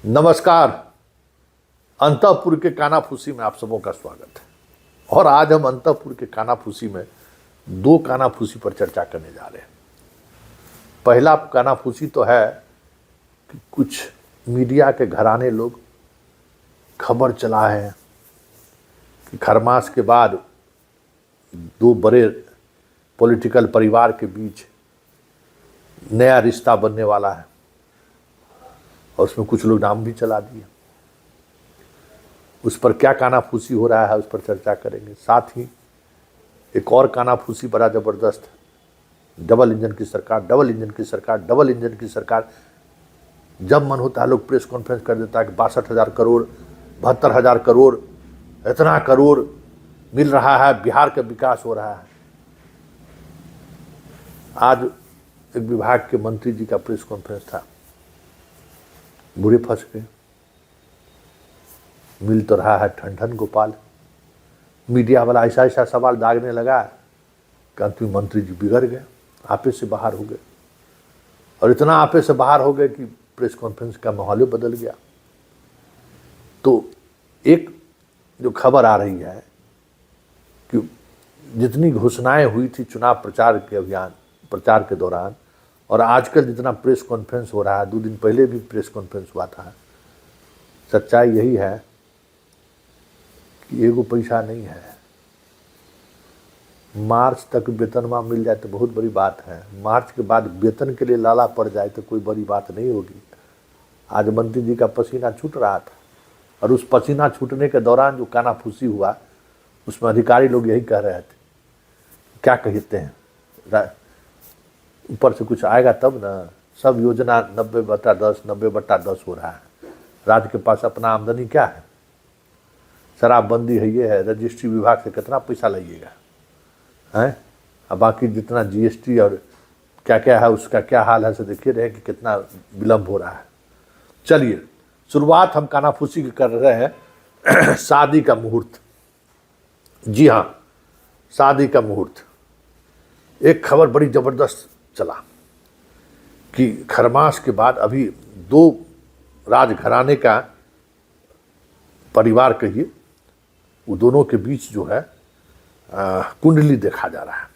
नमस्कार। अंतःपुर के कानाफूसी में आप सबों का स्वागत है। और आज हम अंतःपुर के कानाफूसी में दो कानाफूसी पर चर्चा करने जा रहे हैं। पहला कानाफूसी तो है कि कुछ मीडिया के घराने लोग खबर चलाए हैं कि खरमास के बाद दो बड़े पॉलिटिकल परिवार के बीच नया रिश्ता बनने वाला है, और उसमें कुछ लोग नाम भी चला दिए। उस पर क्या कानाफूसी हो रहा है उस पर चर्चा करेंगे। साथ ही एक और कानाफूसी बड़ा जबरदस्त है, डबल इंजन की सरकार, डबल इंजन की सरकार, डबल इंजन की सरकार। जब मन होता है लोग प्रेस कॉन्फ्रेंस कर देता है कि 62,000 करोड़, 72,000 करोड़, इतना करोड़ मिल रहा है, बिहार का विकास हो रहा है। आज एक विभाग के मंत्री जी का प्रेस कॉन्फ्रेंस था, बुरे फंस गए। मिल तो रहा है ठंडन गोपाल। मीडिया वाला ऐसा ऐसा सवाल दागने लगा कि अंत में मंत्री जी बिगड़ गए, आपे से बाहर हो गए। और इतना आपे से बाहर हो गए कि प्रेस कॉन्फ्रेंस का माहौल बदल गया। तो एक जो खबर आ रही है कि जितनी घोषणाएं हुई थी चुनाव प्रचार के अभियान प्रचार के दौरान, और आजकल जितना प्रेस कॉन्फ्रेंस हो रहा है, 2 दिन पहले भी प्रेस कॉन्फ्रेंस हुआ था, सच्चाई यही है कि एगो पैसा नहीं है। मार्च तक वेतनवा मिल जाए तो बहुत बड़ी बात है। मार्च के बाद वेतन के लिए लाला पड़ जाए तो कोई बड़ी बात नहीं होगी। आज मंत्री जी का पसीना छूट रहा था, और उस पसीना छूटने के दौरान जो कानाफूसी हुआ उसमें अधिकारी लोग यही कह रहे थे, क्या कहते हैं, ऊपर से कुछ आएगा तब ना। सब योजना 90/10, 90/10 हो रहा है। राज्य के पास अपना आमदनी क्या है? शराबबंदी है, ये है, रजिस्ट्री विभाग से कितना पैसा लगेगा हैं? अब बाकी जितना जीएसटी और क्या क्या है उसका क्या हाल है, से देखिए रहे कि कितना विलम्ब हो रहा है। चलिए शुरुआत हम कानाफूसी की कर रहे हैं शादी का मुहूर्त। जी हाँ, शादी का मुहूर्त। एक खबर बड़ी जबरदस्त चला कि खरमास के बाद अभी 2 राजघराने का परिवार कहिए, वो दोनों के बीच जो है कुंडली देखा जा रहा है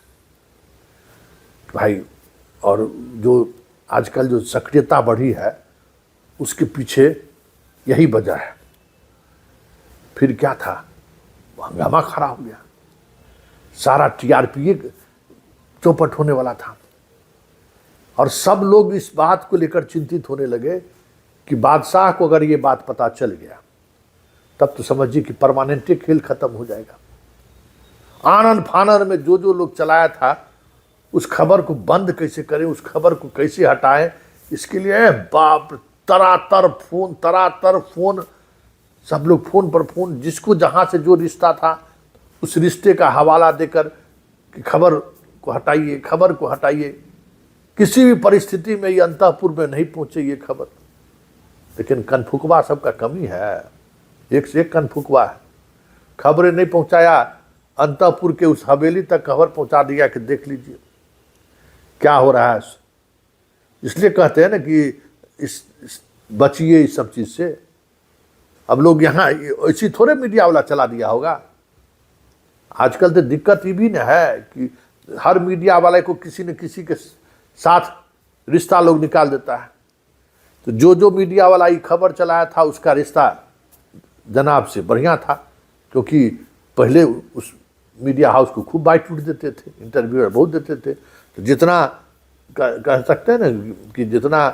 भाई। और जो आजकल जो सक्रियता बढ़ी है उसके पीछे यही वजह है। फिर क्या था, हंगामा खड़ा हो गया, सारा टीआरपी चौपट होने वाला था, और सब लोग इस बात को लेकर चिंतित होने लगे कि बादशाह को अगर ये बात पता चल गया तब तो समझिए कि परमानेंट खेल खत्म हो जाएगा। आनन फानन में जो जो लोग चलाया था उस खबर को बंद कैसे करें, उस खबर को कैसे हटाएं, इसके लिए बाप तरातर फोन, सब लोग फोन पर फोन, जिसको जहां से जो रिश्ता था उस रिश्ते का हवाला देकर कि खबर को हटाइए, खबर को हटाइए। किसी भी परिस्थिति में ये अंतःपुर में नहीं पहुंचे ये खबर। लेकिन कनफुकवा सबका कमी है, एक से एक कनफुकवा है। खबरें नहीं पहुंचाया, अंतःपुर के उस हवेली तक खबर पहुंचा दिया कि देख लीजिए क्या हो रहा है। इसलिए कहते हैं ना कि बचिए इस सब चीज से। अब लोग यहाँ ऐसी थोड़े मीडिया वाला चला दिया होगा। आजकल तो दिक्कत ये भी न है कि हर मीडिया वाले को किसी न किसी के साथ रिश्ता लोग निकाल देता है। तो जो मीडिया वाला ये खबर चलाया था उसका रिश्ता जनाब से बढ़िया था, क्योंकि पहले उस मीडिया हाउस को खूब बाइट टूट देते थे, इंटरव्यूअर बहुत देते थे। तो जितना कह सकते हैं ना कि जितना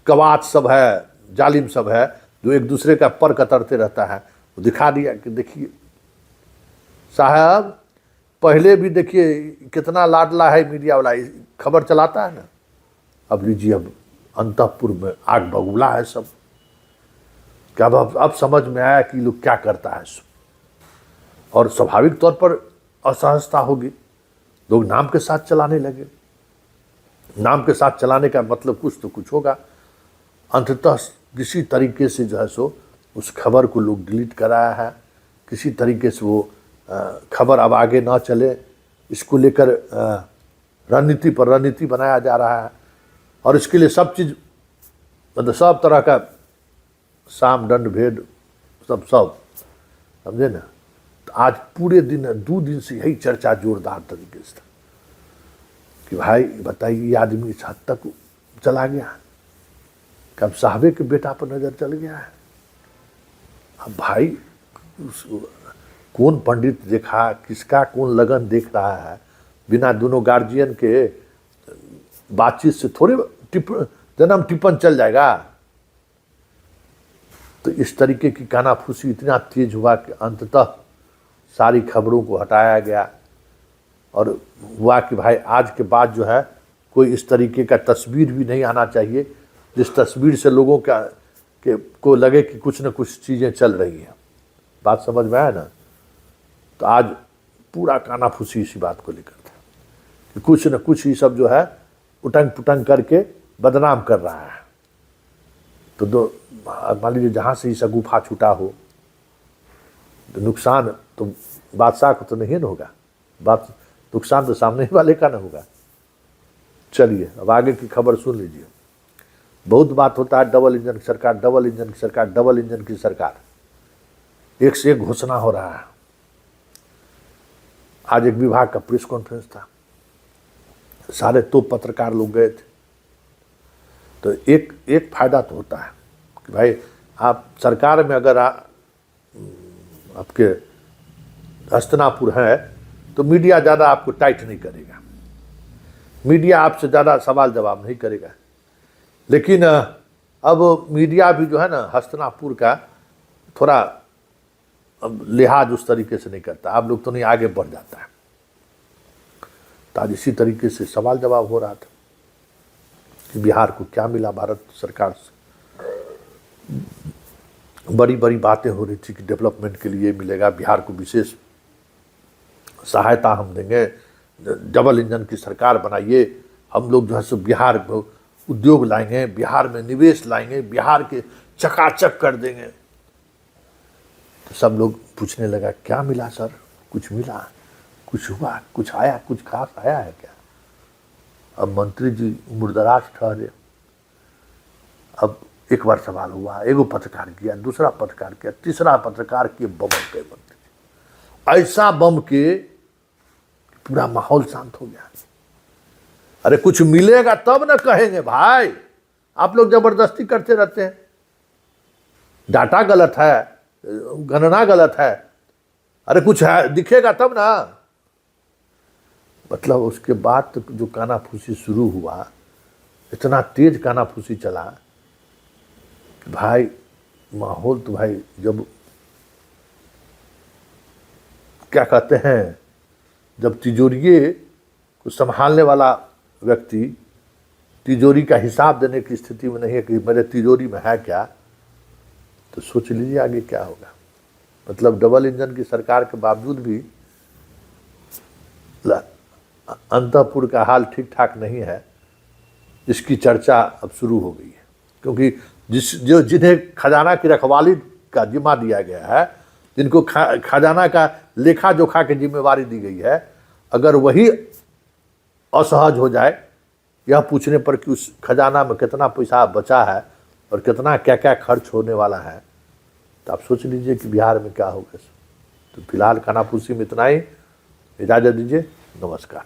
कवात सब है, जालिम सब है, जो एक दूसरे का पर कतरते रहता है, वो दिखा दिया कि देखिए साहब, पहले भी देखिए कितना लाडला है मीडिया वाला, खबर चलाता है ना। अब लीजिए, अब अंतःपुर में आग बबूला है सब। क्या अब समझ में आया कि लोग क्या करता है सब। और स्वाभाविक तौर पर असहजता होगी, लोग नाम के साथ चलाने लगे। नाम के साथ चलाने का मतलब कुछ तो कुछ होगा। अंततः किसी तरीके से जो है सो उस खबर को लोग डिलीट कराया है। किसी तरीके से वो खबर अब आगे ना चले, इसको लेकर रणनीति पर रणनीति बनाया जा रहा है। और इसके लिए सब चीज़, मतलब सब तरह का साम दंड भेद सब सब, समझे ना। तो आज पूरे दिन 2 दिन से यही चर्चा जोरदार तरीके से था कि भाई बताइए ये आदमी इस हद तक चला गया, कब साहबे के बेटा पर नजर चल गया है। अब भाई कौन पंडित देखा, किसका कौन लगन देख रहा है, बिना दोनों गार्जियन के बातचीत से थोड़े जन्म टिप्पण चल जाएगा। तो इस तरीके की कानाफूसी इतना तेज हुआ कि अंततः सारी खबरों को हटाया गया और हुआ कि भाई आज के बाद जो है कोई इस तरीके का तस्वीर भी नहीं आना चाहिए जिस तस्वीर से लोगों को लगे कि कुछ न कुछ चीज़ें चल रही हैं। बात समझ में आया ना। तो आज पूरा कानाफूसी इसी बात को लेकर था कि कुछ न कुछ ही सब जो है उटंग पुटंग करके बदनाम कर रहा है। तो मान लीजिए जहाँ से ही शगुफा छूटा हो तो नुकसान तो बादशाह को तो नहीं न होगा, नुकसान तो सामने वाले का ना होगा। चलिए अब आगे की खबर सुन लीजिए। बहुत बात होता है डबल इंजन की सरकार, डबल इंजन की सरकार, डबल इंजन की सरकार, एक से एक घोषणा हो रहा है। आज एक विभाग का प्रेस कॉन्फ्रेंस था, सारे तो पत्रकार लोग गए थे। तो एक फायदा तो होता है कि भाई आप सरकार में अगर आपके हस्तिनापुर है तो मीडिया ज़्यादा आपको टाइट नहीं करेगा, मीडिया आपसे ज़्यादा सवाल जवाब नहीं करेगा। लेकिन अब मीडिया भी जो है ना हस्तिनापुर का थोड़ा अब लिहाज उस तरीके से नहीं करता, आप लोग तो नहीं आगे बढ़ जाता है। तो आज इसी तरीके से सवाल जवाब हो रहा था कि बिहार को क्या मिला भारत सरकार से। बड़ी बड़ी बातें हो रही थी कि डेवलपमेंट के लिए मिलेगा, बिहार को विशेष सहायता हम देंगे, डबल इंजन की सरकार बनाइए, हम लोग जो है सो बिहार में उद्योग लाएंगे, बिहार में निवेश लाएंगे, बिहार के चकाचक कर देंगे। तो सब लोग पूछने लगा क्या मिला सर, कुछ मिला, कुछ हुआ, कुछ आया, कुछ खास आया है क्या। अब मंत्री जी उम्रदराज ठहरे। अब एक बार सवाल हुआ, एगो पत्रकार किया, दूसरा पत्रकार किया, तीसरा पत्रकार किए, बम के मंत्री ऐसा बम के पूरा माहौल शांत हो गया। अरे कुछ मिलेगा तब ना कहेंगे भाई, आप लोग जबरदस्ती करते रहते हैं, डाटा गलत है, गणना गलत है, अरे कुछ है दिखेगा तब ना। मतलब उसके बाद तो जो कानाफूसी शुरू हुआ, इतना तेज कानाफूसी चला कि भाई माहौल तो भाई जब क्या कहते हैं, जब तिजोरी को संभालने वाला व्यक्ति तिजोरी का हिसाब देने की स्थिति में नहीं है कि मेरे तिजोरी में है क्या, तो सोच लीजिए आगे क्या होगा। मतलब डबल इंजन की सरकार के बावजूद भी अंतःपुर का हाल ठीक ठाक नहीं है, इसकी चर्चा अब शुरू हो गई है। क्योंकि जिन्हें खजाना की रखवाली का जिम्मा दिया गया है, जिनको खजाना का लेखा जोखा की जिम्मेवारी दी गई है, अगर वही असहज हो जाए यह पूछने पर कि उस खजाना में कितना पैसा बचा है और कितना क्या क्या खर्च होने वाला है, तो आप सोच लीजिए कि बिहार में क्या होगा। तो फिलहाल कानाफूसी में इतना ही, इजाज़त दीजिए, नमस्कार।